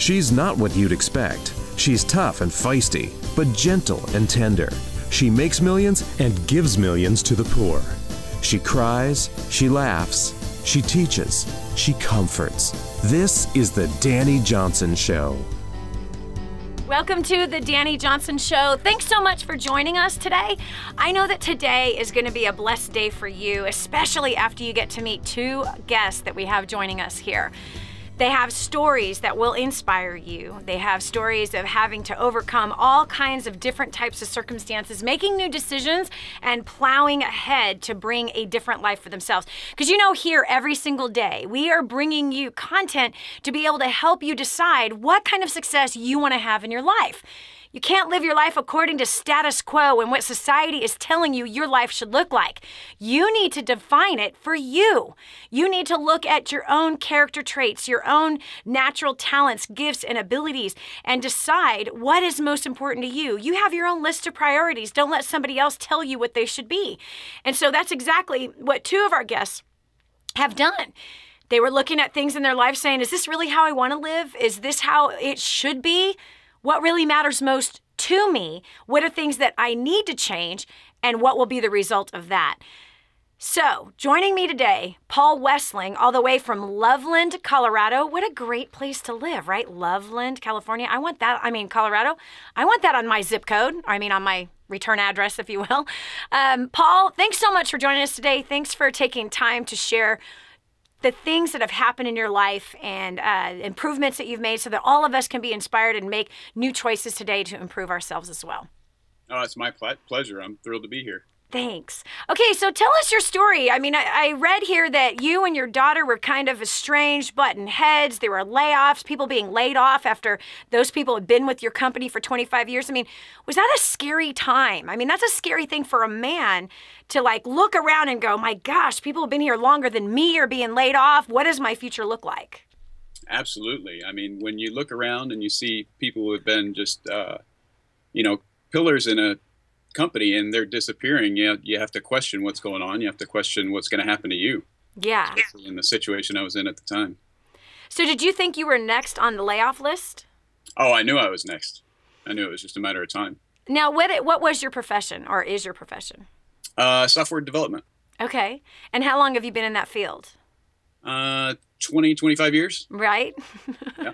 She's not what you'd expect. She's tough and feisty, but gentle and tender. She makes millions and gives millions to the poor. She cries, she laughs, she teaches, she comforts. This is the Dani Johnson Show. Welcome to the Dani Johnson Show. Thanks so much for joining us today. I know that today is going to be a blessed day for you, especially after you get to meet two guests that we have joining us here. They have stories that will inspire you. They have stories of having to overcome all kinds of different types of circumstances, making new decisions, and plowing ahead to bring a different life for themselves. Because you know, here every single day, we are bringing you content to be able to help you decide what kind of success you want to have in your life. You can't live your life according to status quo and what society is telling you your life should look like. You need to define it for you. You need to look at your own character traits, your own natural talents, gifts, and abilities, and decide what is most important to you. You have your own list of priorities. Don't let somebody else tell you what they should be. And so that's exactly what two of our guests have done. They were looking at things in their life saying, is this really how I want to live? Is this how it should be? What really matters most to me? What are things that I need to change? And what will be the result of that? So, joining me today, Paul Wessling, all the way from Loveland, Colorado. What a great place to live, right? Loveland, California. Colorado. I want that on my zip code. On my return address, if you will. Paul, thanks so much for joining us today. Thanks for taking time to share the things that have happened in your life and improvements that you've made so that all of us can be inspired and make new choices today to improve ourselves as well. Oh, it's my pleasure. I'm thrilled to be here. Thanks. Okay, so tell us your story. I read here that you and your daughter were kind of estranged, button heads. There were layoffs, people being laid off after those people had been with your company for 25 years. Was that a scary time? That's a scary thing for a man to look around and go, my gosh, people have been here longer than me are being laid off. What does my future look like? Absolutely. When you look around and you see people who have been just, pillars in a company and they're disappearing, you have to question what's going on. You have to question what's going to happen to you. Yeah. Especially in the situation I was in at the time. So did you think you were next on the layoff list? Oh, I knew I was next. I knew it was just a matter of time. Now, what was your profession, or is your profession? Software development. Okay. And how long have you been in that field? 20, 25 years. Right? Yeah.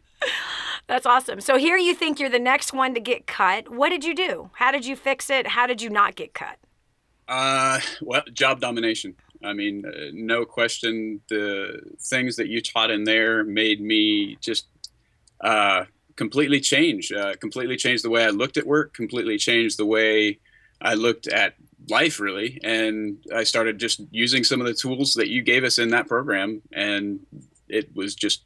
That's awesome. So here you think you're the next one to get cut. What did you do? How did you fix it? How did you not get cut? Well, job domination. No question. The things that you taught in there made me just completely change the way I looked at work, completely changed the way I looked at life, really. And I started just using some of the tools that you gave us in that program. And it was just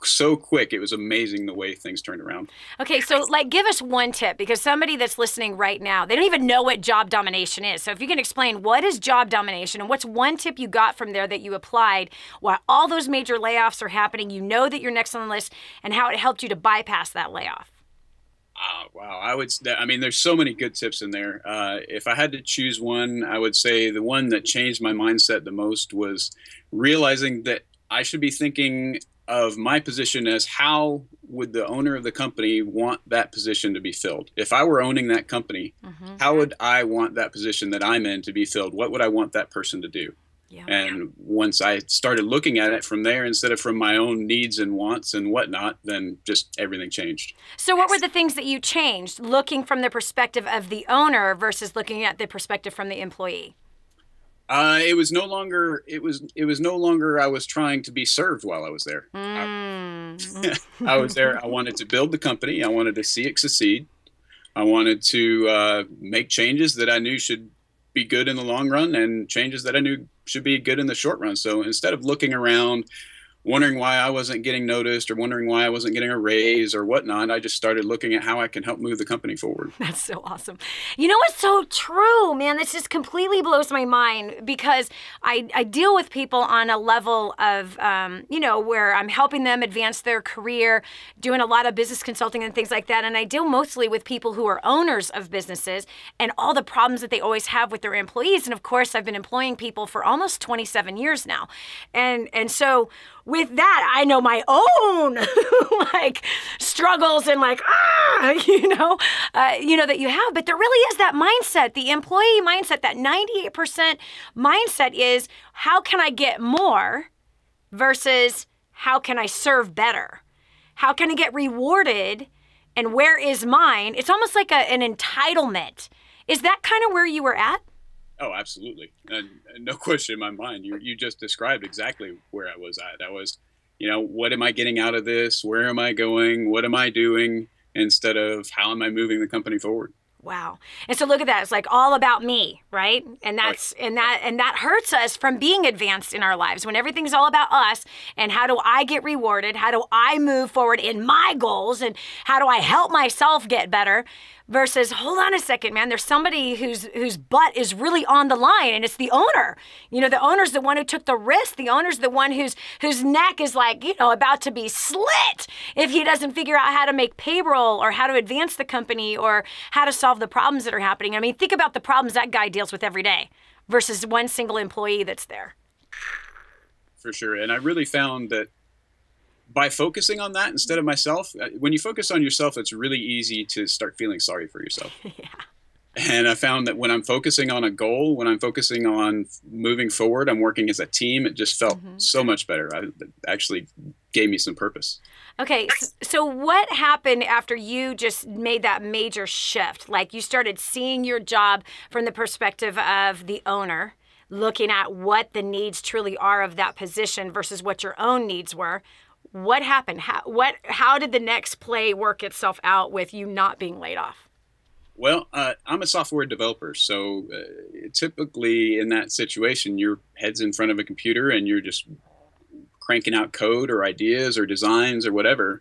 so quick. It was amazing the way things turned around. Okay, so give us one tip, because somebody that's listening right now, they don't even know what job domination is. So if you can explain what is job domination and what's one tip you got from there that you applied while all those major layoffs are happening, you know that you're next on the list, and how it helped you to bypass that layoff. Wow. There's so many good tips in there. If I had to choose one, I would say the one that changed my mindset the most was realizing that I should be thinking of my position as how would the owner of the company want that position to be filled? If I were owning that company, how would I want that position that I'm in to be filled? What would I want that person to do? Yeah. And once I started looking at it from there, instead of from my own needs and wants and whatnot, then just everything changed. So what were the things that you changed, looking from the perspective of the owner versus looking at the perspective from the employee? It was no longer I was trying to be served while I was there. I was there. I wanted to build the company. I wanted to see it succeed. I wanted to make changes that I knew should be good in the long run and changes that I knew should be good in the short run. So instead of looking around, wondering why I wasn't getting noticed or wondering why I wasn't getting a raise or whatnot, I just started looking at how I can help move the company forward. That's so awesome. You know what's so true, man? This just completely blows my mind, because I deal with people on a level of, where I'm helping them advance their career, doing a lot of business consulting and things like that. And I deal mostly with people who are owners of businesses and all the problems that they always have with their employees. And of course, I've been employing people for almost 27 years now. And so with that, I know my own like struggles and like, that you have. But there really is that mindset, the employee mindset, that 98% mindset is how can I get more versus how can I serve better? How can I get rewarded? And where is mine? It's almost like an entitlement. Is that kind of where you were at? Oh, absolutely. And no question in my mind. You just described exactly where I was at. I was, what am I getting out of this? Where am I going? What am I doing? Instead of how am I moving the company forward? Wow. And so look at that. It's like all about me, right? And that's Right. and that hurts us from being advanced in our lives when everything's all about us and how do I get rewarded? How do I move forward in my goals? And how do I help myself get better? Versus, hold on a second, man, there's somebody whose butt is really on the line, and it's the owner. The owner's the one who took the risk. The owner's the one whose neck is like, about to be slit if he doesn't figure out how to make payroll or how to advance the company or how to solve the problems that are happening. I mean, think about the problems that guy deals with every day versus one single employee that's there. For sure. And I really found that by focusing on that instead of myself, when you focus on yourself, it's really easy to start feeling sorry for yourself. Yeah. And I found that when I'm focusing on a goal, when I'm focusing on moving forward, I'm working as a team, it just felt so much better. It actually gave me some purpose. Okay, so what happened after you just made that major shift? Like you started seeing your job from the perspective of the owner, looking at what the needs truly are of that position versus what your own needs were. What happened? How did the next play work itself out with you not being laid off? Well, I'm a software developer, so typically in that situation, your head's in front of a computer and you're just cranking out code or ideas or designs or whatever.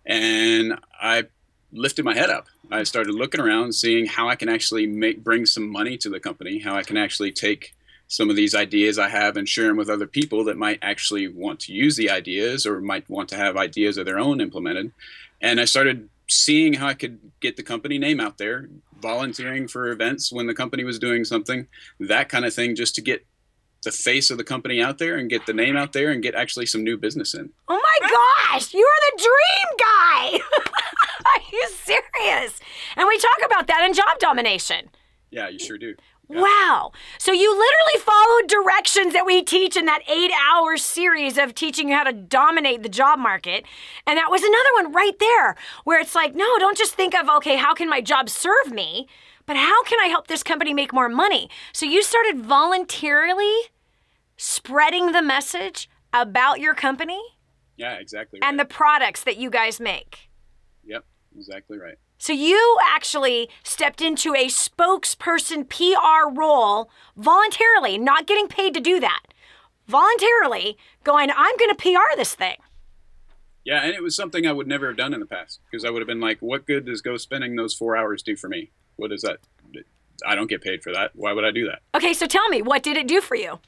And I lifted my head up. I started looking around, seeing how I can actually bring some money to the company, how I can actually take some of these ideas I have and share them with other people that might actually want to use the ideas or might want to have ideas of their own implemented. And I started seeing how I could get the company name out there, volunteering for events when the company was doing something, that kind of thing, just to get the face of the company out there and get the name out there and get actually some new business in. Oh my gosh, you're the dream guy. Are you serious? And we talk about that in job domination. Yeah, you sure do. Yeah. Wow. So you literally followed directions that we teach in that 8-hour series of teaching you how to dominate the job market. And that was another one right there where it's like, no, don't just think of, okay, how can my job serve me? But how can I help this company make more money? So you started voluntarily spreading the message about your company? Yeah, exactly right. And the products that you guys make. Yep, exactly right. So you actually stepped into a spokesperson PR role voluntarily, not getting paid to do that. Voluntarily going, I'm going to PR this thing. Yeah, and it was something I would never have done in the past because I would have been like, what good does go spending those 4 hours do for me? What is that? I don't get paid for that. Why would I do that? Okay, so tell me, what did it do for you?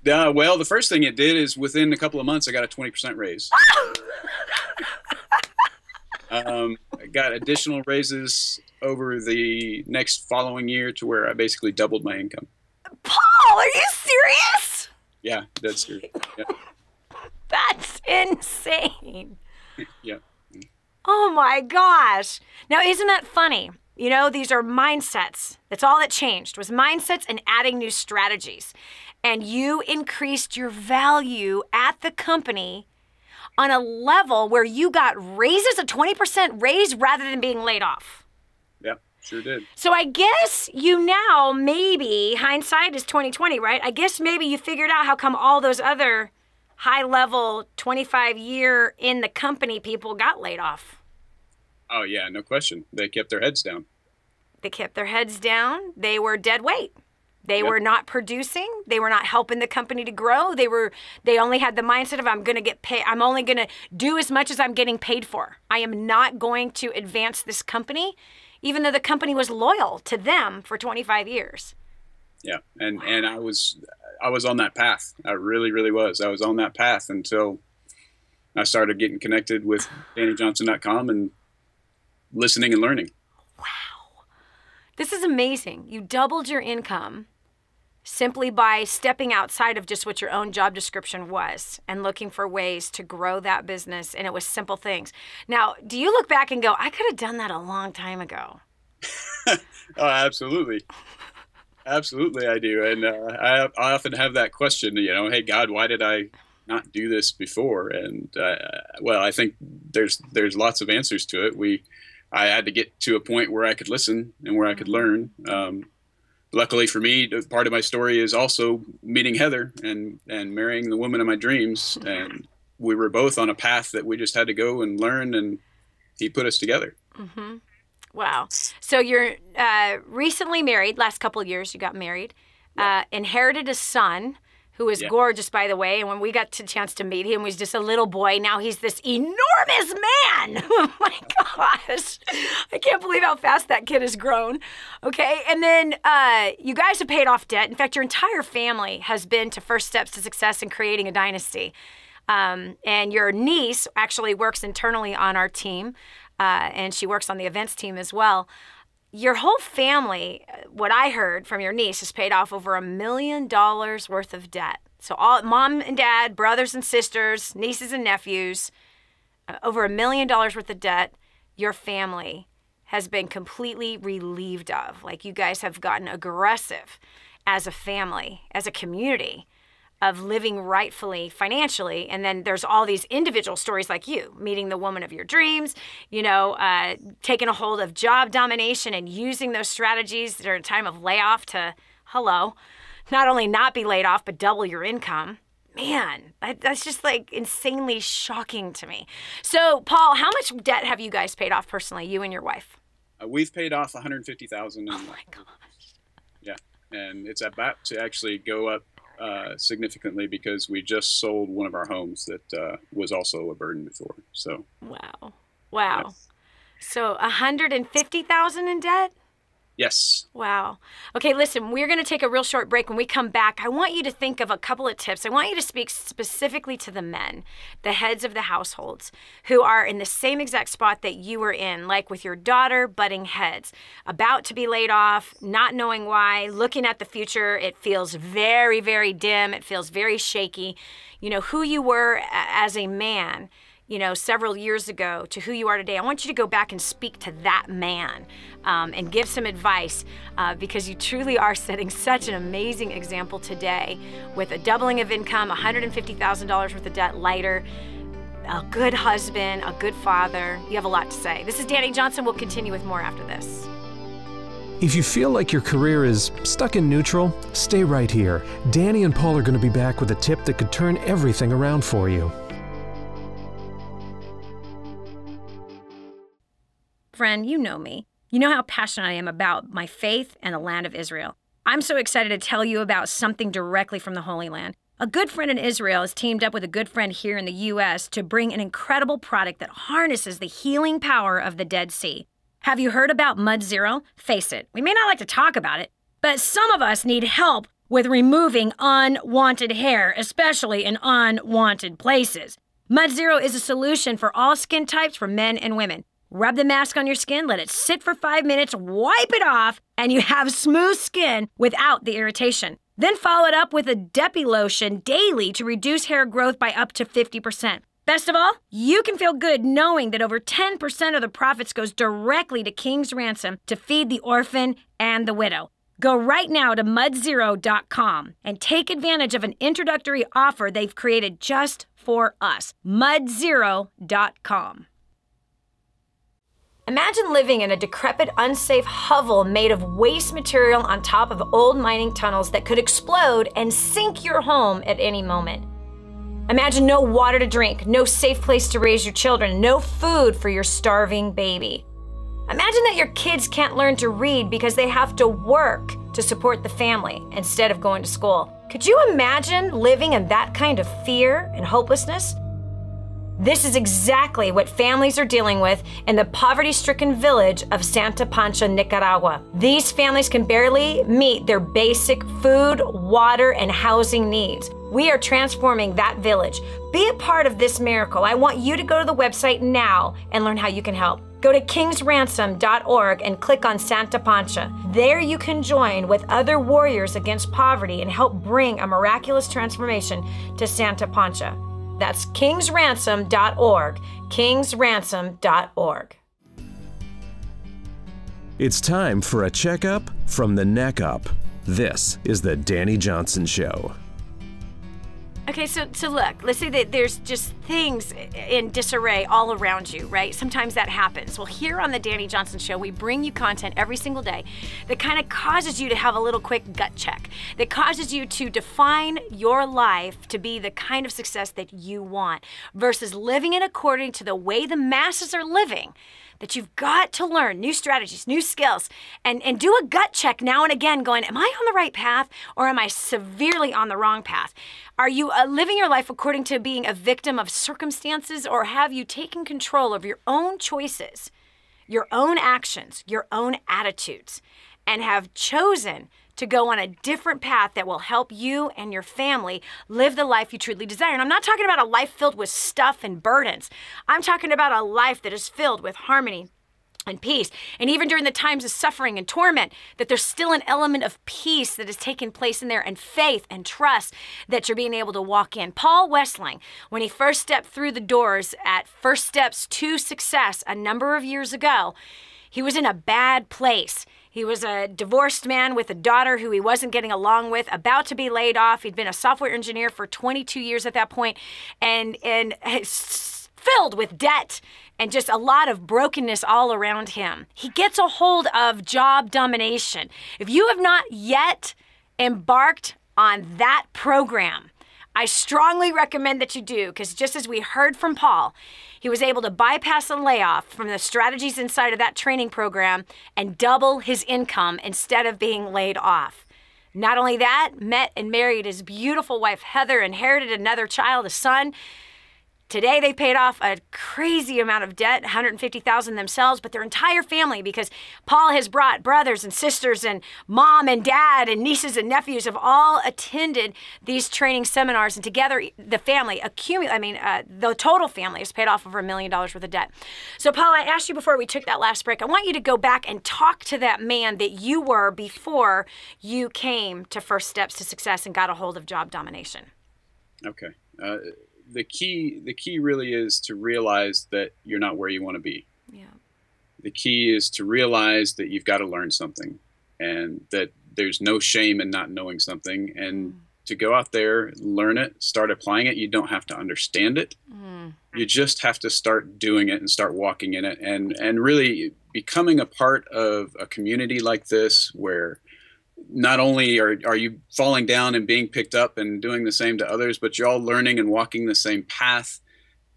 Well, the first thing it did is within a couple of months, I got a 20% raise. I got additional raises over the next following year to where I basically doubled my income. Paul, are you serious? Yeah, that's true. Yeah. That's insane. Yeah. Oh my gosh. Now, isn't that funny? These are mindsets. That's all that changed was mindsets and adding new strategies. And you increased your value at the company on a level where you got raises, a 20% raise rather than being laid off. Yeah, sure did. So I guess you now maybe, hindsight is 20/20, right? I guess maybe you figured out how come all those other high-level 25-year in the company people got laid off. Oh, yeah, no question. They kept their heads down. They kept their heads down. They were dead weight. They were not producing. They were not helping the company to grow. They only had the mindset of I'm going to get paid. I'm only going to do as much as I'm getting paid for. I am not going to advance this company, even though the company was loyal to them for 25 years. Yeah, and I was on that path. I really, really was. I was on that path until I started getting connected with DaniJohnson.com and listening and learning. Wow. This is amazing. You doubled your income simply by stepping outside of just what your own job description was and looking for ways to grow that business. And it was simple things. Now, do you look back and go, I could have done that a long time ago? Oh, absolutely. Absolutely, I do. And I often have that question, hey, God, why did I not do this before? And well, I think there's lots of answers to it. I had to get to a point where I could listen and where I could learn. Luckily for me, part of my story is also meeting Heather and marrying the woman of my dreams. And we were both on a path that we just had to go and learn, and he put us together. Mm-hmm. Wow. So you're recently married, last couple of years you got married, inherited a son who is gorgeous, by the way. And when we got a chance to meet him, he was just a little boy. Now he's this enormous man. Oh my gosh. I can't believe how fast that kid has grown. Okay. And then you guys have paid off debt. In fact, your entire family has been to first steps to success in creating a dynasty. And your niece actually works internally on our team. And she works on the events team as well. Your whole family, what I heard from your niece, has paid off over $1 million worth of debt. So all mom and dad, brothers and sisters, nieces and nephews, over $1 million worth of debt, your family has been completely relieved of. Like, you guys have gotten aggressive as a family, as a community, of living rightfully financially. And then there's all these individual stories like you, meeting the woman of your dreams, taking a hold of job domination and using those strategies during a time of layoff to, not only not be laid off, but double your income. Man, that's just like insanely shocking to me. So, Paul, how much debt have you guys paid off personally, you and your wife? We've paid off $150,000. Oh my gosh. Yeah, and it's about to actually go up significantly because we just sold one of our homes that was also a burden before. So wow. Yeah. So $150,000 in debt? Yes. Wow. Okay, listen, we're going to take a real short break. When we come back, I want you to think of a couple of tips. I want you to speak specifically to the men, the heads of the households, who are in the same exact spot that you were in, like with your daughter butting heads, about to be laid off, not knowing why, looking at the future. It feels very, very dim. It feels very shaky. Who you were as a man, several years ago to who you are today. I want you to go back and speak to that man and give some advice because you truly are setting such an amazing example today with a doubling of income, $150,000 worth of debt lighter, a good husband, a good father. You have a lot to say. This is Dani Johnson. We'll continue with more after this. If you feel like your career is stuck in neutral, stay right here. Dani and Paul are going to be back with a tip that could turn everything around for you. Friend, you know me. You know how passionate I am about my faith and the land of Israel. I'm so excited to tell you about something directly from the Holy Land. A good friend in Israel has teamed up with a good friend here in the U.S. to bring an incredible product that harnesses the healing power of the Dead Sea. Have you heard about Mud Zero? Face it, we may not like to talk about it, but some of us need help with removing unwanted hair, especially in unwanted places. Mud Zero is a solution for all skin types for men and women. Rub the mask on your skin, let it sit for 5 minutes, wipe it off, and you have smooth skin without the irritation. Then follow it up with a Depi lotion daily to reduce hair growth by up to 50%. Best of all, you can feel good knowing that over 10% of the profits goes directly to King's Ransom to feed the orphan and the widow. Go right now to mudzero.com and take advantage of an introductory offer they've created just for us. mudzero.com. Imagine living in a decrepit, unsafe hovel made of waste material on top of old mining tunnels that could explode and sink your home at any moment. Imagine no water to drink, no safe place to raise your children, no food for your starving baby. Imagine that your kids can't learn to read because they have to work to support the family instead of going to school. Could you imagine living in that kind of fear and hopelessness? This is exactly what families are dealing with in the poverty-stricken village of Santa Pancha, Nicaragua. These families can barely meet their basic food, water, and housing needs. We are transforming that village. Be a part of this miracle. I want you to go to the website now and learn how you can help. Go to kingsransom.org and click on Santa Pancha. There you can join with other warriors against poverty and help bring a miraculous transformation to Santa Pancha. That's kingsransom.org, kingsransom.org. It's time for a checkup from the neck up. This is the Dani Johnson Show. Okay, so look, let's say that there's just things in disarray all around you, right? Sometimes that happens. Well, here on the Dani Johnson Show, we bring you content every single day that kind of causes you to have a little quick gut check, that causes you to define your life to be the kind of success that you want versus living it according to the way the masses are living. That you've got to learn new strategies, new skills, and do a gut check now and again going, am I on the right path or am I severely on the wrong path? Are you living your life according to being a victim of circumstances, or have you taken control of your own choices, your own actions, your own attitudes, and have chosen to go on a different path that will help you and your family live the life you truly desire? And I'm not talking about a life filled with stuff and burdens. I'm talking about a life that is filled with harmony and peace. And even during the times of suffering and torment, that there's still an element of peace that is taking place in there, and faith and trust that you're being able to walk in. Paul Wessling, when he first stepped through the doors at First Steps to Success a number of years ago, he was in a bad place. He was a divorced man with a daughter who he wasn't getting along with, about to be laid off. He'd been a software engineer for 22 years at that point, and filled with debt and just a lot of brokenness all around him. He gets a hold of job domination. If you have not yet embarked on that program, I strongly recommend that you do, because just as we heard from Paul, he was able to bypass a layoff from the strategies inside of that training program and double his income instead of being laid off. Not only that, met and married his beautiful wife, Heather, inherited another child, a son. Today, they paid off a crazy amount of debt, $150,000 themselves, but their entire family, because Paul has brought brothers and sisters and mom and dad and nieces and nephews have all attended these training seminars, and together the family the total family has paid off over $1 million worth of debt. So Paul, I asked you before we took that last break, I want you to go back and talk to that man that you were before you came to First Steps to Success and got a hold of job domination. Okay. The key really is to realize that you're not where you want to be. Yeah. The key is to realize that you've got to learn something, and that there's no shame in not knowing something, and to go out there, learn it, start applying it. You don't have to understand it. You just have to start doing it and start walking in it, and really becoming a part of a community like this, where not only are you falling down and being picked up and doing the same to others, but you're all learning and walking the same path,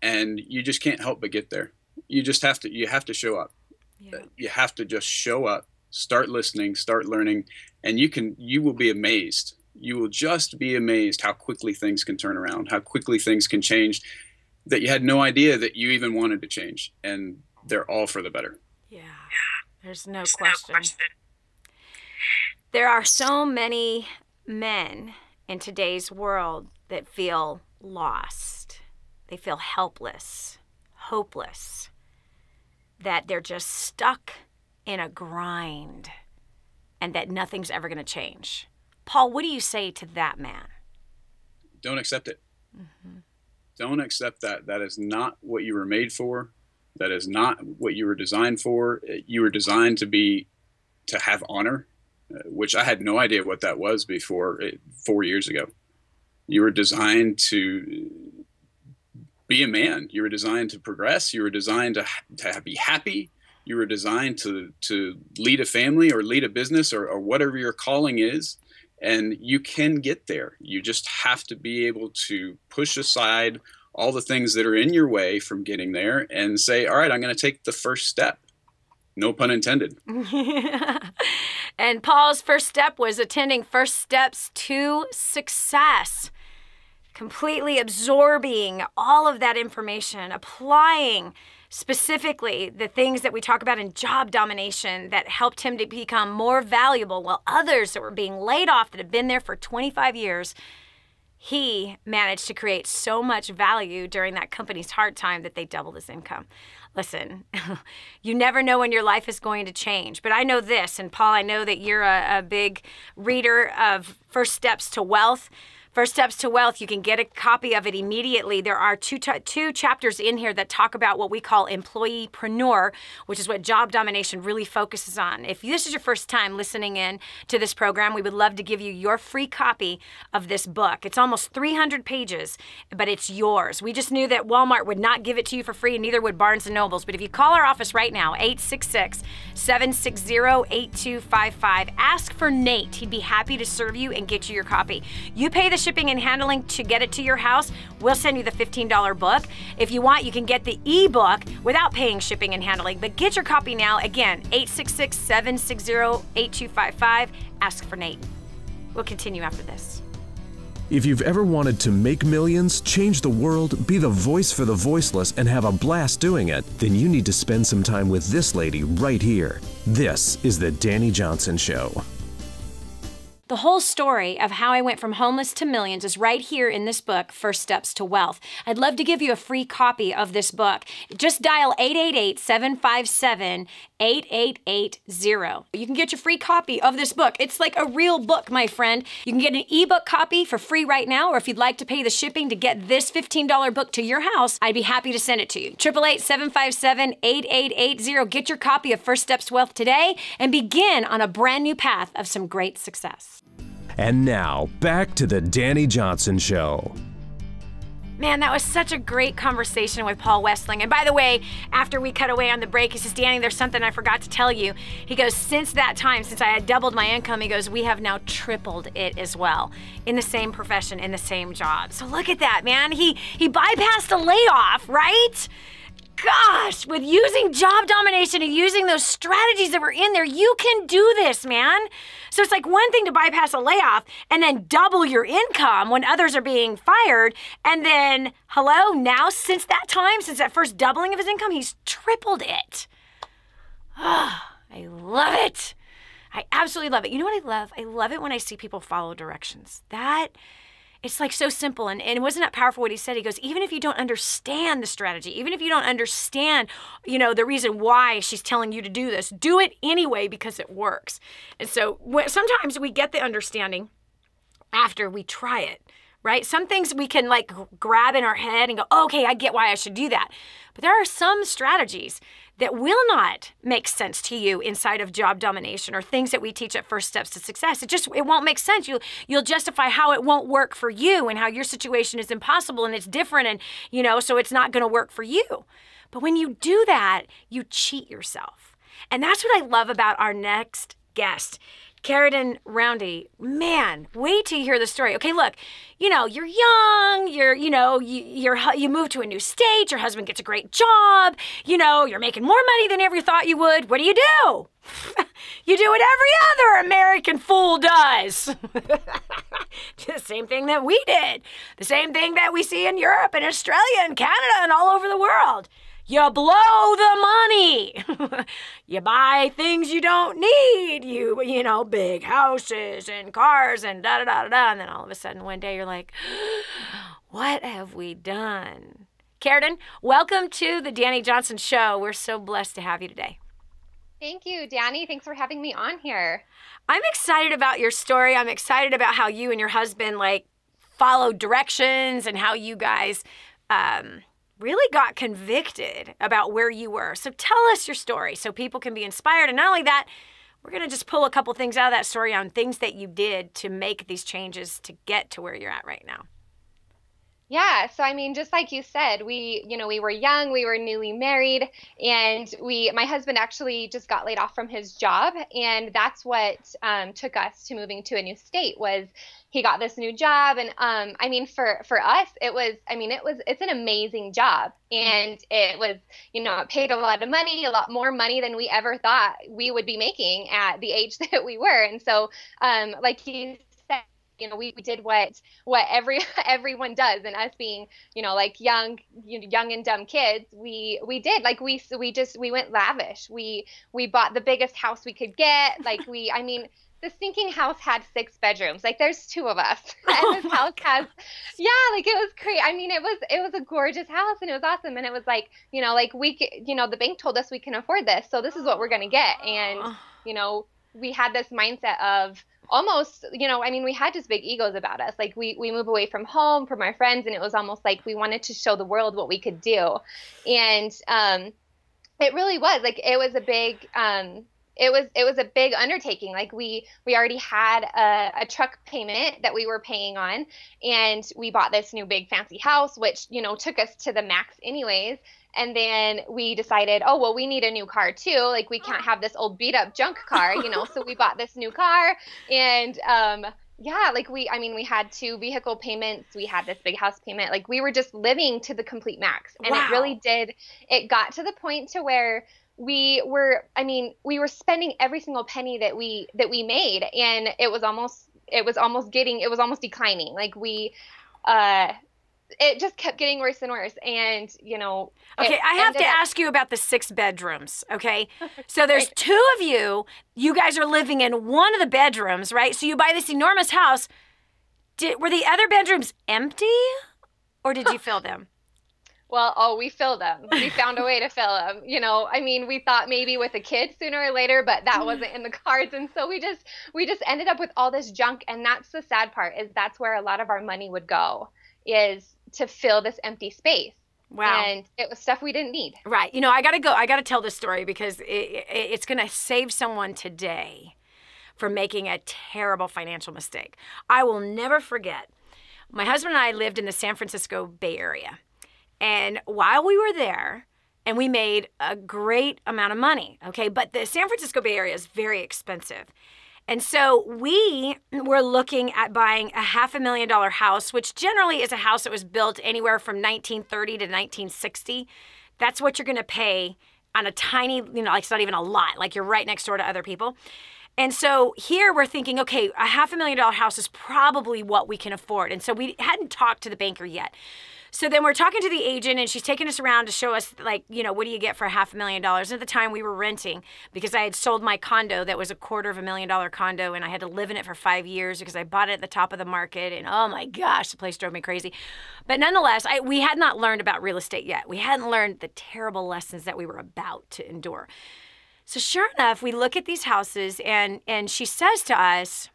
and you just can't help but get there. You have to show up. Yeah. You have to just show up, start listening, start learning, and you will be amazed. You will just be amazed how quickly things can turn around, how quickly things can change that you had no idea that you even wanted to change, and they're all for the better. Yeah, there's no question. There are so many men in today's world that feel lost. They feel helpless, hopeless, that they're just stuck in a grind and that nothing's ever going to change. Paul, what do you say to that man? Don't accept it. Don't accept that. That is not what you were made for. That is not what you were designed for. You were designed to have honor, which I had no idea what that was before 4 years ago. You were designed to be a man. You were designed to progress. You were designed to be happy. You were designed to lead a family or lead a business or whatever your calling is. And you can get there. You just have to be able to push aside all the things that are in your way from getting there and say, all right, I'm going to take the first step. No pun intended. And Paul's first step was attending First Steps to Success, completely absorbing all of that information, applying specifically the things that we talk about in job domination that helped him to become more valuable, while others that were being laid off that had been there for 25 years, he managed to create so much value during that company's hard time that they doubled his income. Listen, you never know when your life is going to change, but I know this, and Paul, I know that you're a big reader of First Steps to Wealth. First Steps to Wealth, you can get a copy of it immediately. There are two chapters in here that talk about what we call employeepreneur, which is what job domination really focuses on. If this is your first time listening in to this program, we would love to give you your free copy of this book. It's almost 300 pages, but it's yours. We just knew that Walmart would not give it to you for free, and neither would Barnes & Nobles. But if you call our office right now, 866-760-8255, ask for Nate. He'd be happy to serve you and get you your copy. You pay the shipping and handling to get it to your house. We'll send you the $15 book. If you want, you can get the ebook without paying shipping and handling, but get your copy now. Again, 866-760-8255. Ask for Nate. We'll continue after this. If you've ever wanted to make millions, change the world, be the voice for the voiceless, and have a blast doing it, then you need to spend some time with this lady right here. This is the Dani Johnson Show. The whole story of how I went from homeless to millions is right here in this book, First Steps to Wealth. I'd love to give you a free copy of this book. Just dial 888-757-8880. You can get your free copy of this book. It's like a real book, my friend. You can get an ebook copy for free right now, or if you'd like to pay the shipping to get this $15 book to your house, I'd be happy to send it to you. 888-757-8880. Get your copy of First Steps to Wealth today and begin on a brand new path of some great success. And now, back to the Dani Johnson Show. Man, that was such a great conversation with Paul Wessling. And by the way, after we cut away on the break, he says, Dani, there's something I forgot to tell you. He goes, since that time, since I had doubled my income, he goes, we have now tripled it as well in the same profession, in the same job. So look at that, man. He bypassed a layoff, right? Gosh, with using job domination and using those strategies that were in there, you can do this, man. So it's like one thing to bypass a layoff and then double your income when others are being fired. And then, hello, now since that time, since that first doubling of his income, he's tripled it. Oh, I love it. I absolutely love it. You know what I love? I love it when I see people follow directions. It's like so simple. And wasn't that powerful what he said? He goes, even if you don't understand the strategy, even if you don't understand, the reason why she's telling you to do this, do it anyway because it works. And so sometimes we get the understanding after we try it, right? Some things we can like grab in our head and go, okay, I get why I should do that. But there are some strategies that will not make sense to you inside of job domination or things that we teach at First Steps to Success. It won't make sense. You'll justify how it won't work for you and how your situation is impossible and it's different and, so it's not going to work for you. But when you do that, you cheat yourself. And that's what I love about our next guest. Karidon Roundy, man, wait till you hear the story. Okay, look, you're young, you move to a new state, your husband gets a great job, you're making more money than ever you thought you would. What do? You do what every other American fool does. The same thing that we did. The same thing that we see in Europe and Australia and Canada and all over the world. You blow the money. You buy things you don't need. You big houses and cars and da-da-da-da-da. And then all of a sudden one day you're like, what have we done? Karidon, welcome to the Dani Johnson Show. We're so blessed to have you today. Thank you, Dani. Thanks for having me on here. I'm excited about your story. I'm excited about how you and your husband followed directions and how you guys really got convicted about where you were. So tell us your story so people can be inspired. And not only that, we're going to just pull a couple things out of that story on things that you did to make these changes to get to where you're at right now. Yeah, so just like you said, we were young, we were newly married, and my husband actually just got laid off from his job, and that's what took us to moving to a new state. Was he got this new job, and for us, it's an amazing job, and it was it paid a lot of money, a lot more money than we ever thought we would be making at the age that we were, and so like you said, we did what everyone does, and us being, like young and dumb kids, we did, like, we went lavish. We bought the biggest house we could get. Like, the sinking house had 6 bedrooms. Like, there's 2 of us. And this house has, like, it was crazy. It was a gorgeous house, and it was awesome. And it was like, like, the bank told us we can afford this, so this is what we're going to get. And, we had this mindset of almost, we had just big egos about us. Like, we move away from home, from our friends, and it was almost like we wanted to show the world what we could do. And it really was, like, it was a big it was a big undertaking. Like, we already had a truck payment that we were paying on, and we bought this new big fancy house, which, took us to the max anyways. And then we decided, oh, well, we need a new car too. Like, we can't have this old beat up junk car, so we bought this new car. And like, we had 2 vehicle payments. We had this big house payment. Like, we were just living to the complete max. And Wow. It really did. It got to the point to where we were spending every single penny that we made. And it was almost declining. Like, it just kept getting worse and worse. And, Okay, I have to ask you about the 6 bedrooms, okay? So there's 2 of you. You guys are living in one of the bedrooms, right? So you buy this enormous house. Were the other bedrooms empty, or did you fill them? Well, we filled them. We found a way to fill them. We thought maybe with a kid sooner or later, but that wasn't in the cards. And so we just ended up with all this junk. And that's the sad part, is that's where a lot of our money would go, is to fill this empty space. Wow. And it was stuff we didn't need. Right. I got to tell this story because it's going to save someone today from making a terrible financial mistake. I will never forget. My husband and I lived in the San Francisco Bay Area. And while we were there, and we made a great amount of money, okay? But the San Francisco Bay Area is very expensive. And so we were looking at buying a $500,000 house, which generally is a house that was built anywhere from 1930 to 1960. That's what you're going to pay on a tiny, like, it's not even a lot, like you're right next door to other people. And so here we're thinking, okay, a $500,000 house is probably what we can afford. And so we hadn't talked to the banker yet. So then we're talking to the agent, and she's taking us around to show us, like, what do you get for $500,000? At the time, we were renting because I had sold my condo that was a $250,000 condo, and I had to live in it for 5 years because I bought it at the top of the market, and oh my gosh, the place drove me crazy. But nonetheless, we had not learned about real estate yet. We hadn't learned the terrible lessons that we were about to endure. So sure enough, we look at these houses, and she says to us,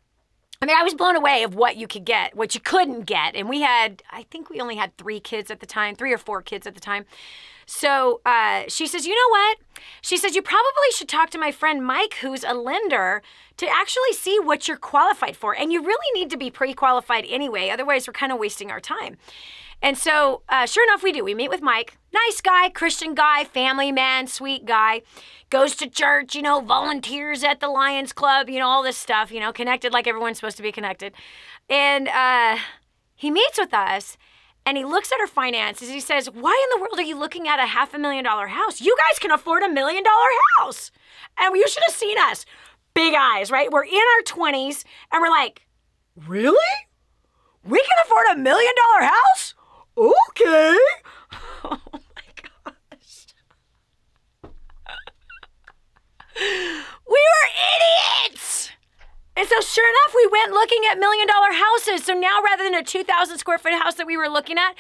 I was blown away of what you could get, what you couldn't get. And I think we only had 3 kids at the time, 3 or 4 kids at the time. So she says, you know what? She says, you probably should talk to my friend Mike, who's a lender, to actually see what you're qualified for. And you really need to be pre-qualified anyway. Otherwise, we're kind of wasting our time. And so sure enough, we do. We meet with Mike. Nice guy, Christian guy, family man, sweet guy. Goes to church, volunteers at the Lions Club, all this stuff, connected like everyone's supposed to be connected. And he meets with us, and he looks at our finances. He says, why in the world are you looking at a $500,000 house? You guys can afford $1 million house. And you should have seen us. Big eyes, right? We're in our 20s, and we're like, really? We can afford $1 million house? Okay. Oh my gosh. We were idiots. And so sure enough, we went looking at $1 million houses. So now rather than a 2,000 square foot house that we were looking at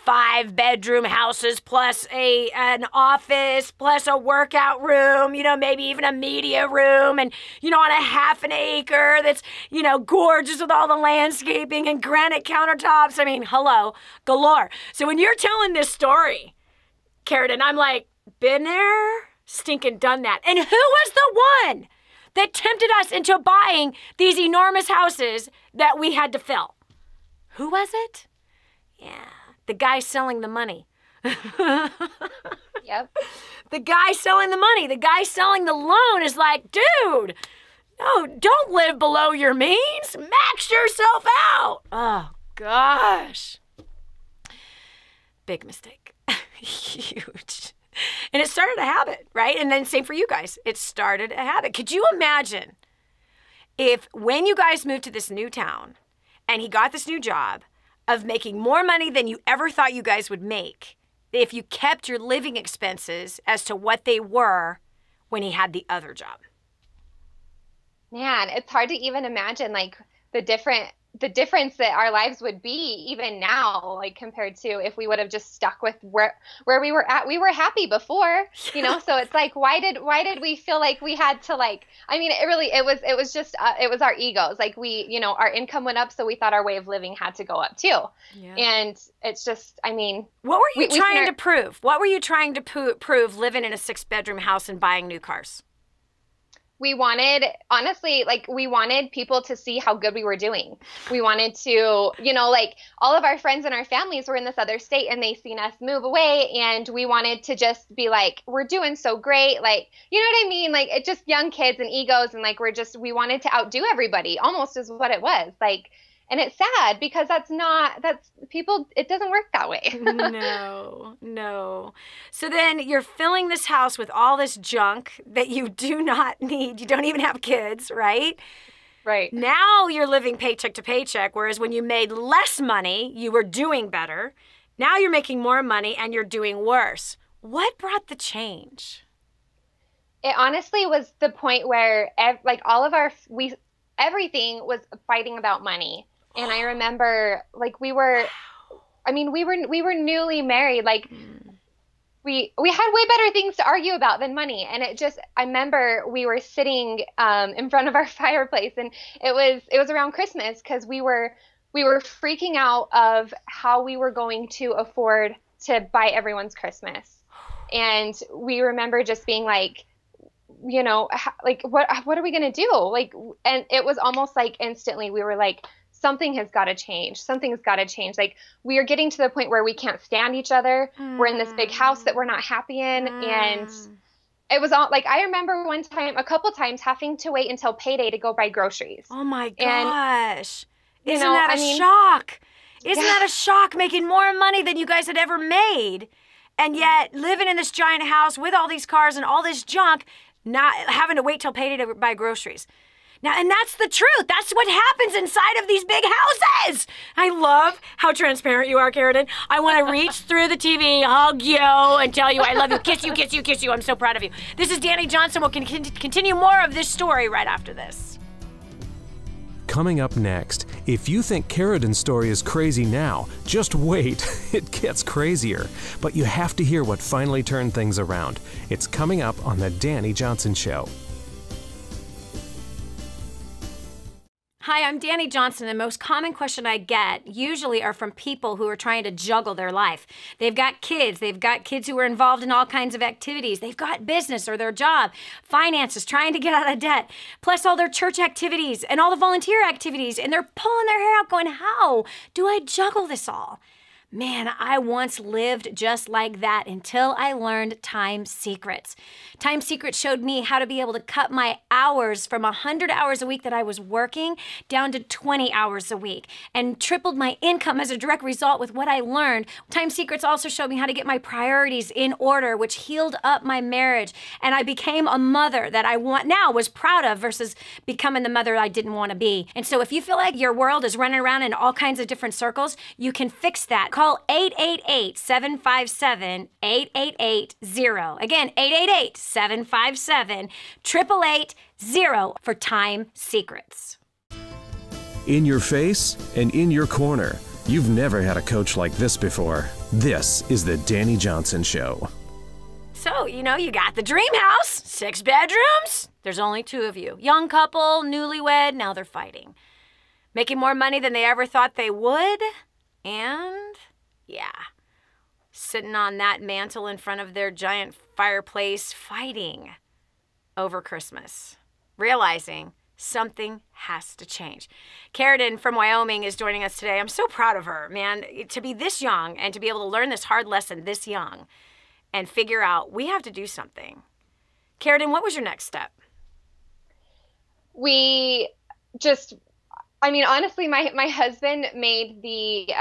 5-bedroom houses plus an office plus a workout room, maybe even a media room, and, on a half an acre that's, gorgeous with all the landscaping and granite countertops. Hello, galore. So when you're telling this story, Karidon, I'm like, been there, stinking done that. And who was the one that tempted us into buying these enormous houses that we had to fill? Who was it? Yeah. The guy selling the money. Yep. The guy selling the money, the guy selling the loan is like, dude, no, don't live below your means. Max yourself out. Oh, gosh. Big mistake. Huge. And it started a habit, right? And then same for you guys. It started a habit. Could you imagine if when you guys moved to this new town and he got this new job of making more money than you ever thought you guys would make, if you kept your living expenses as to what they were when he had the other job? Man, it's hard to even imagine like the difference that our lives would be even now, like compared to if we would have just stuck with where we were at. We were happy before, so it's like, why did we feel like we had to, like, I mean, it was our egos. Like our income went up, so we thought our way of living had to go up too. Yeah. And it's just, I mean, what were you trying to prove? What were you trying to prove living in a 6-bedroom house and buying new cars? We wanted, honestly, like we wanted people to see how good we were doing. We wanted to, like all of our friends and our families were in this other state and they seen us move away, and we wanted to just be like, we're doing so great. Like, you know what I mean? Like it's just young kids and egos, and like we wanted to outdo everybody almost is what it was. Like, and it's sad because it doesn't work that way. No. So then you're filling this house with all this junk that you do not need. You don't even have kids, right? Right. Now you're living paycheck to paycheck, whereas when you made less money, you were doing better. Now you're making more money and you're doing worse. What brought the change? It honestly was the point where everything was fighting about money. And I remember, like, we were newly married. Like, we had way better things to argue about than money. And I remember we were sitting in front of our fireplace, and it was around Christmas, because we were freaking out of how we were going to afford to buy everyone's Christmas. And we remember just being like, what are we going to do? Like, and it was almost like instantly we were like, something has got to change. Something's got to change. Like, we are getting to the point where we can't stand each other. We're in this big house that we're not happy in. And it was all like, I remember a couple times having to wait until payday to go buy groceries. Oh my gosh. Isn't that a shock? Isn't that a shock, making more money than you guys had ever made? And yet living in this giant house with all these cars and all this junk, not having to wait till payday to buy groceries. Now, and that's the truth. That's what happens inside of these big houses. I love how transparent you are, Karidon. I want to reach through the TV, hug you, and tell you I love you, kiss you, kiss you, kiss you. I'm so proud of you. This is Dani Johnson. We'll continue more of this story right after this. Coming up next, if you think Karidon's story is crazy now, just wait. It gets crazier. But you have to hear what finally turned things around. It's coming up on The Dani Johnson Show. Hi, I'm Dani Johnson. The most common question I get usually are from people who are trying to juggle their life. They've got kids who are involved in all kinds of activities. They've got business or their job, finances, trying to get out of debt, plus all their church activities and all the volunteer activities, and they're pulling their hair out going, how do I juggle this all? Man, I once lived just like that until I learned Time Secrets. Time Secrets showed me how to be able to cut my hours from 100 hours a week that I was working down to 20 hours a week, and tripled my income as a direct result with what I learned. Time Secrets also showed me how to get my priorities in order, which healed up my marriage, and I became a mother that I was proud of versus becoming the mother I didn't want to be. And so if you feel like your world is running around in all kinds of different circles, you can fix that. Call 888-757-8880. Again, 888-757-8880 for Time Secrets. In your face and in your corner. You've never had a coach like this before. This is The Dani Johnson Show. So, you got the dream house, 6 bedrooms. There's only 2 of you. Young couple, newlywed, now they're fighting. Making more money than they ever thought they would. And yeah, sitting on that mantle in front of their giant fireplace, fighting over Christmas, realizing something has to change. Karidon from Wyoming is joining us today. I'm so proud of her, man, to be this young and to be able to learn this hard lesson this young and figure out we have to do something. Karidon, what was your next step? Honestly, my husband made the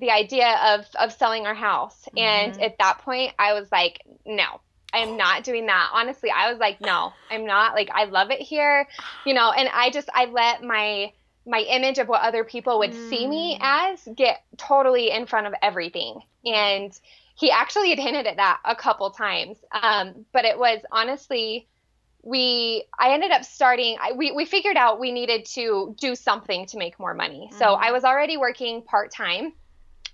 idea of selling our house. Mm-hmm. And at that point I was like, no, I'm not doing that. Honestly, I was like, no, I'm not. Like, I love it here, and I let my image of what other people would see me as get totally in front of everything. And he actually had hinted at that a couple times. But it was honestly, I ended up starting, we figured out we needed to do something to make more money. So I was already working part-time,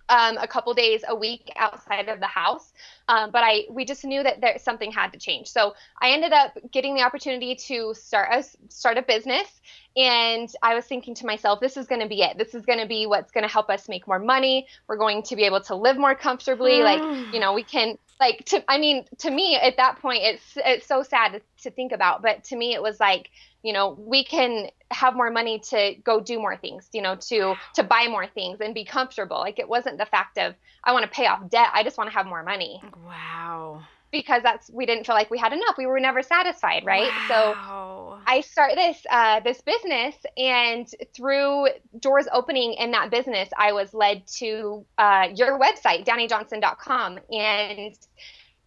a couple days a week outside of the house. But we just knew that something had to change. So I ended up getting the opportunity to start a business. And I was thinking to myself, this is going to be it. This is going to be what's going to help us make more money. We're going to be able to live more comfortably. Like, we can, like, to me at that point, it's so sad to think about. But to me, it was like, we can have more money to go do more things, to buy more things and be comfortable. Like, it wasn't the fact of, I want to pay off debt. I just want to have more money. Wow. Because we didn't feel like we had enough. We were never satisfied, right? Wow. So I start this business, and through doors opening in that business, I was led to your website, DaniJohnson.com, and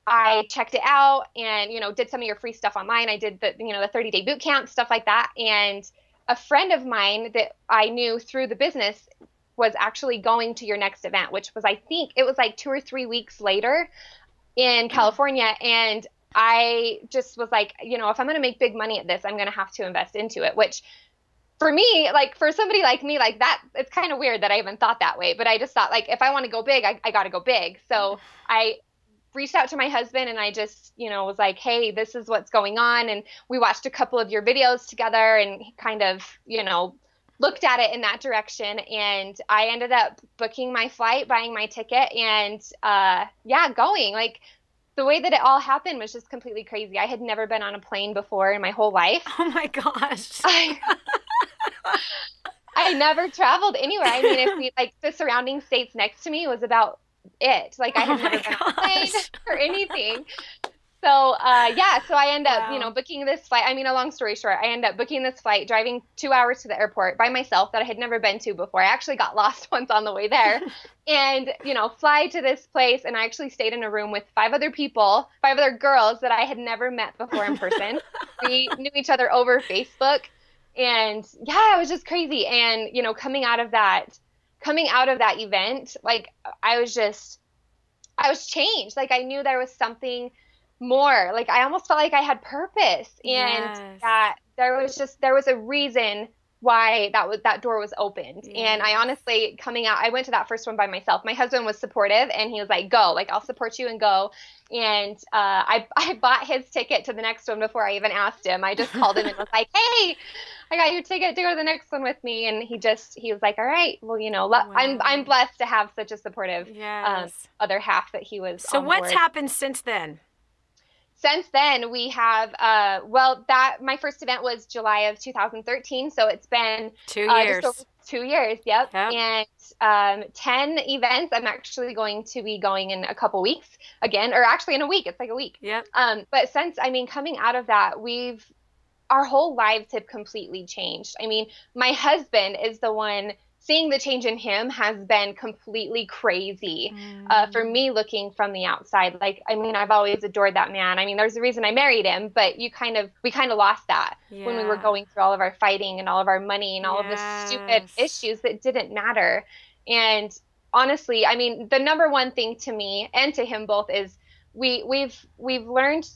I checked it out and, did some of your free stuff online. I did the 30-day boot camp, stuff like that. And a friend of mine that I knew through the business was actually going to your next event, which was, I think it was like 2 or 3 weeks later in California. And I just was like, if I'm going to make big money at this, I'm going to have to invest into it, which for me, like, for somebody like me, like that, it's kind of weird that I even thought that way. But I just thought, like, if I want to go big, I got to go big. So I reached out to my husband and I just, was like, hey, this is what's going on. And we watched a couple of your videos together and he kind of, looked at it in that direction. And I ended up booking my flight, buying my ticket, and going. Like, the way that it all happened was just completely crazy. I had never been on a plane before in my whole life. Oh my gosh. I never traveled anywhere. I mean, if we, like, the surrounding states next to me was about it. Like, I had never been on a plane or anything. So, so I end up, booking this flight. I mean, a long story short, I end up booking this flight, driving 2 hours to the airport by myself that I had never been to before. I actually got lost once on the way there and, fly to this place. And I actually stayed in a room with 5 other girls that I had never met before in person. We knew each other over Facebook, and it was just crazy. And, coming out of that event, like, I was changed. Like, I knew there was something more. Like, I almost felt like I had purpose, and that there was a reason why that door was opened. Yes. And I honestly, coming out, I went to that first one by myself. My husband was supportive, and he was like, go, like, I'll support you and go. And I bought his ticket to the next one before I even asked him. I just called him and was like, hey, I got your ticket to go to the next one with me. And he was like, all right, well, wow. I'm blessed to have such a supportive other half that he was. So what's happened since then? Since then, we have, my first event was July of 2013. So it's been 2 years. Just over 2 years. Yep. And 10 events. I'm actually going to be going in a couple weeks again, or actually in a week. It's like a week. Yep. But since, coming out of that, our whole lives have completely changed. I mean, my husband is the one. Seeing the change in him has been completely crazy for me looking from the outside. Like, I've always adored that man. There's a reason I married him, but we kind of lost that when we were going through all of our fighting and all of our money and all of the stupid issues that didn't matter. And honestly, the number one thing to me and to him both is we've learned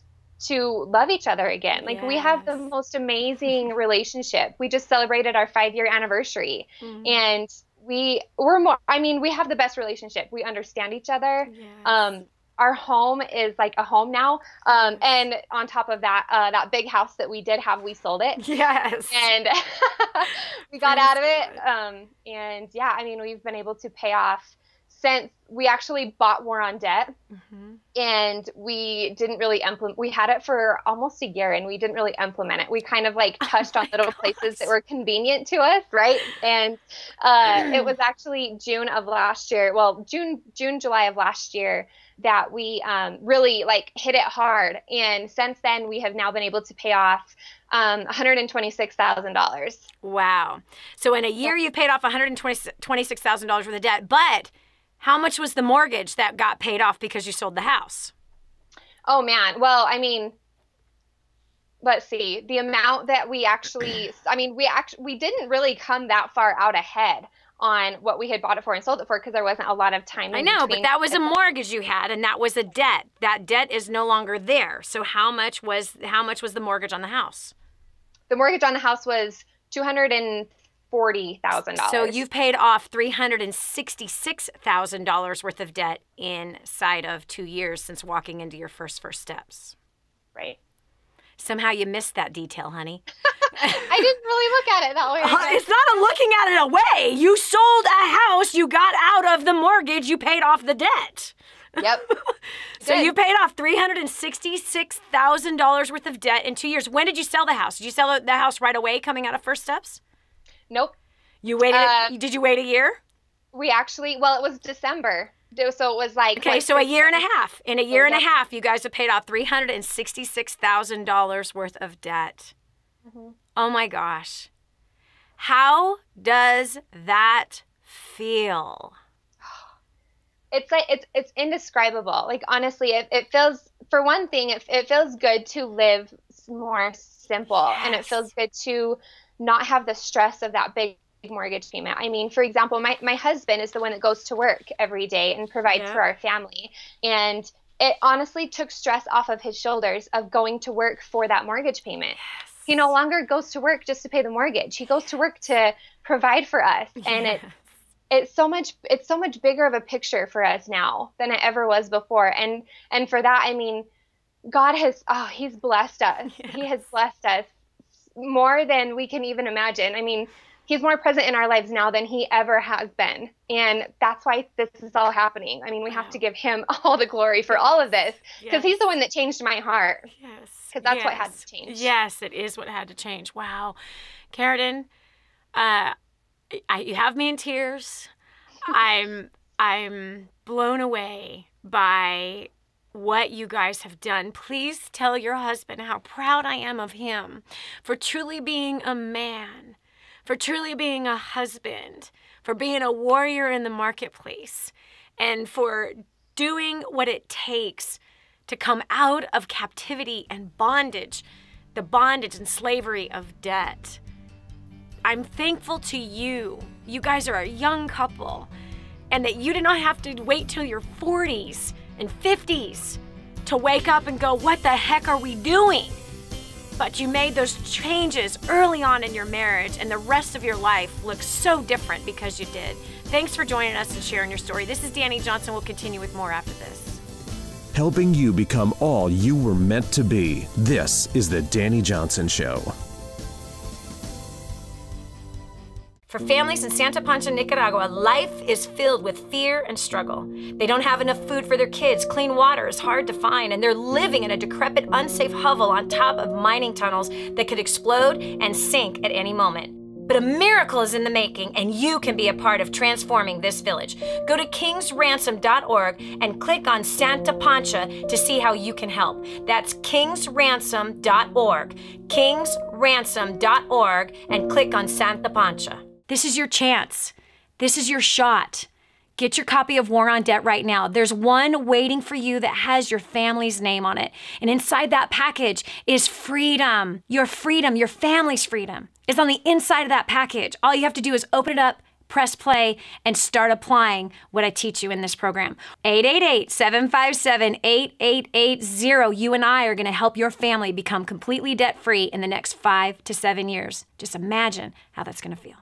to love each other again. Like, we have the most amazing relationship. We just celebrated our 5-year anniversary, and we're more, we have the best relationship. We understand each other. Yes. Our home is like a home now. And on top of that, that big house that we did have, we sold it. Yes. And we got out of it. And we've been able to pay off. Since we actually bought War on Debt, and we didn't really implement. We had it for almost a year, and we didn't really implement it. We kind of like touched on little places that were convenient to us, right? And it was actually June, July of last year that we really like hit it hard. And since then, we have now been able to pay off $126,000. Wow! So in a year, you paid off $126,000 worth of debt, but how much was the mortgage that got paid off because you sold the house? Oh man. Well, I mean, let's see. The amount that we actually, I mean, we didn't really come that far out ahead on what we had bought it for and sold it for because there wasn't a lot of time. I know, but that was a mortgage you had, and that was a debt. That debt is no longer there. So how much was the mortgage on the house? The mortgage on the house was $240,000. So you've paid off $366,000 worth of debt inside of 2 years since walking into your first steps. Right. Somehow you missed that detail, honey. I didn't really look at it that way. It's not a looking at it away. You sold a house, you got out of the mortgage, you paid off the debt. Yep. So you paid off $366,000 worth of debt in 2 years. When did you sell the house? Did you sell the house right away coming out of First Steps? Nope. You waited. Did you wait a year? We actually, well, it was December. So it was like. Okay, so a year and a half. In a year and a half, you guys have paid off $366,000 worth of debt. Mm-hmm. Oh my gosh. How does that feel? It's like it's indescribable. Like honestly, it feels, for one thing, it feels good to live more simple, and it feels good to not have the stress of that big mortgage payment. I mean, for example, my husband is the one that goes to work every day and provides for our family, and it honestly took stress off of his shoulders of going to work for that mortgage payment. Yes. He no longer goes to work just to pay the mortgage. He goes to work to provide for us, and it's so much bigger of a picture for us now than it ever was before. And for that, I mean, God has, he's blessed us. Yes. He has blessed us more than we can even imagine. I mean, he's more present in our lives now than he ever has been. And that's why this is all happening. I mean, we have to give him all the glory for all of this, because he's the one that changed my heart. Yes. Because that's what had to change. Yes, it is what had to change. Wow. Karidon, you have me in tears. I'm blown away by what you guys have done. Please tell your husband how proud I am of him for truly being a man, for truly being a husband, for being a warrior in the marketplace, and for doing what it takes to come out of captivity and bondage, the bondage and slavery of debt. I'm thankful to you. You guys are a young couple, and that you did not have to wait till your 40s and 50s to wake up and go, what the heck are we doing? But you made those changes early on in your marriage, and the rest of your life looks so different because you did. Thanks for joining us and sharing your story. This is Dani Johnson. We'll continue with more after this. Helping you become all you were meant to be. This is the Dani Johnson Show. For families in Santa Pancha, Nicaragua, life is filled with fear and struggle. They don't have enough food for their kids, clean water is hard to find, and they're living in a decrepit, unsafe hovel on top of mining tunnels that could explode and sink at any moment. But a miracle is in the making, and you can be a part of transforming this village. Go to kingsransom.org and click on Santa Pancha to see how you can help. That's kingsransom.org, kingsransom.org, and click on Santa Pancha. This is your chance. This is your shot. Get your copy of War on Debt right now. There's one waiting for you that has your family's name on it. And inside that package is freedom. Your family's freedom is on the inside of that package. All you have to do is open it up, press play, and start applying what I teach you in this program. 888-757-8880. You and I are going to help your family become completely debt-free in the next 5 to 7 years. Just imagine how that's going to feel.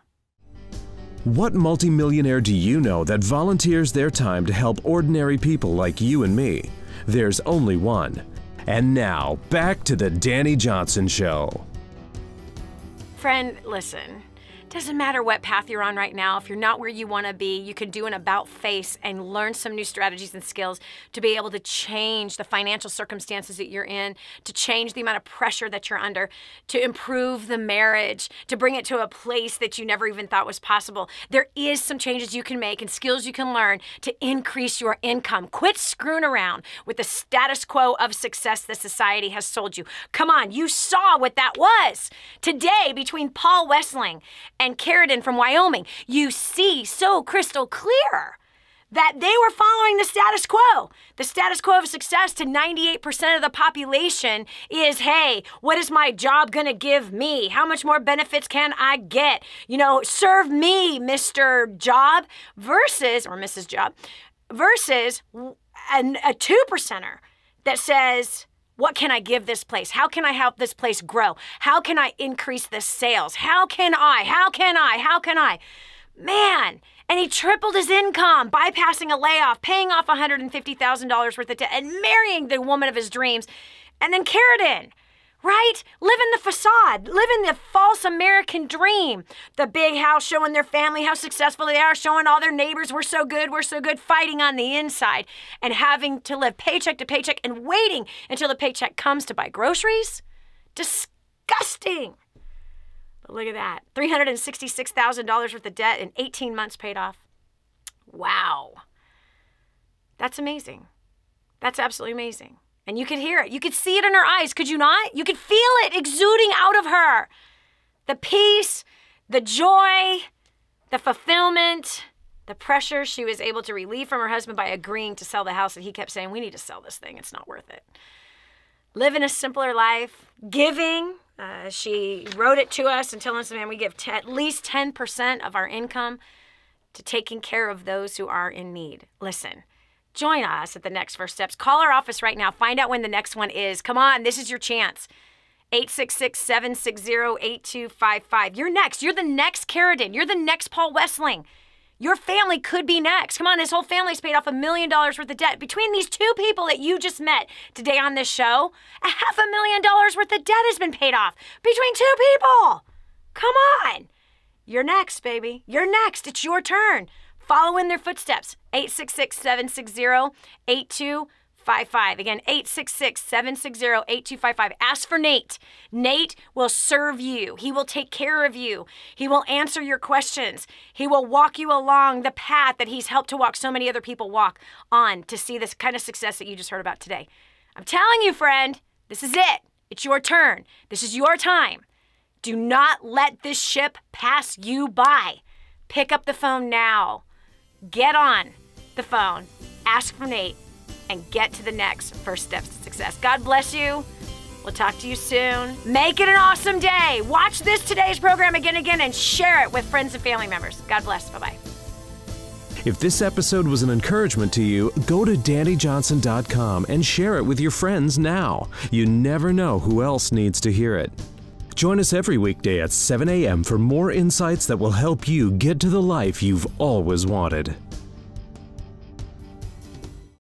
What multimillionaire do you know that volunteers their time to help ordinary people like you and me? There's only one. And now, back to the Dani Johnson Show. Friend, listen. Doesn't matter what path you're on right now. If you're not where you want to be, you can do an about face and learn some new strategies and skills to be able to change the financial circumstances that you're in, to change the amount of pressure that you're under, to improve the marriage, to bring it to a place that you never even thought was possible. There is some changes you can make and skills you can learn to increase your income. Quit screwing around with the status quo of success that society has sold you. Come on, you saw what that was. Today, between Paul Wessling and Karidon from Wyoming, you see so crystal clear that they were following the status quo. The status quo of success to 98% of the population is, hey, what is my job gonna give me? How much more benefits can I get? You know, serve me, Mr. Job, versus, or Mrs. Job, versus a 2%er that says, what can I give this place? How can I help this place grow? How can I increase the sales? How can I? Man, and he tripled his income, bypassing a layoff, paying off $150,000 worth of debt, and marrying the woman of his dreams. And then Karidon, right? Living the facade, living the false American dream. The big house, showing their family how successful they are, showing all their neighbors we're so good, fighting on the inside, and having to live paycheck to paycheck and waiting until the paycheck comes to buy groceries. Disgusting. But look at that. $366,000 worth of debt in 18 months paid off. Wow. That's amazing. That's absolutely amazing. And you could hear it. You could see it in her eyes. Could you not? You could feel it exuding out of her. The peace, the joy, the fulfillment, the pressure she was able to relieve from her husband by agreeing to sell the house that he kept saying, we need to sell this thing. It's not worth it. Living a simpler life, giving. She wrote it to us and telling us, man, we give at least 10% of our income to taking care of those who are in need. Listen, join us at the next First Steps. Call our office right now. Find out when the next one is. Come on, this is your chance. 866-760-8255. You're next. You're the next Karidon. You're the next Paul Wessling. Your family could be next. Come on, his whole family's paid off $1 million worth of debt. Between these two people that you just met today on this show, $500,000 worth of debt has been paid off between two people. Come on. You're next, baby. You're next. It's your turn. Follow in their footsteps. 866-760-8255. Again, 866-760-8255. Ask for Nate. Nate will serve you. He will take care of you. He will answer your questions. He will walk you along the path that he's helped to walk so many other people walk on to see this kind of success that you just heard about today. I'm telling you, friend, this is it. It's your turn. This is your time. Do not let this ship pass you by. Pick up the phone now. Get on the phone. Ask for Nate. And get to the next First Steps to Success. God bless you. We'll talk to you soon. Make it an awesome day. Watch today's program again, and share it with friends and family members. God bless. Bye-bye. If this episode was an encouragement to you, go to DaniJohnson.com and share it with your friends now. You never know who else needs to hear it. Join us every weekday at 7 a.m. for more insights that will help you get to the life you've always wanted.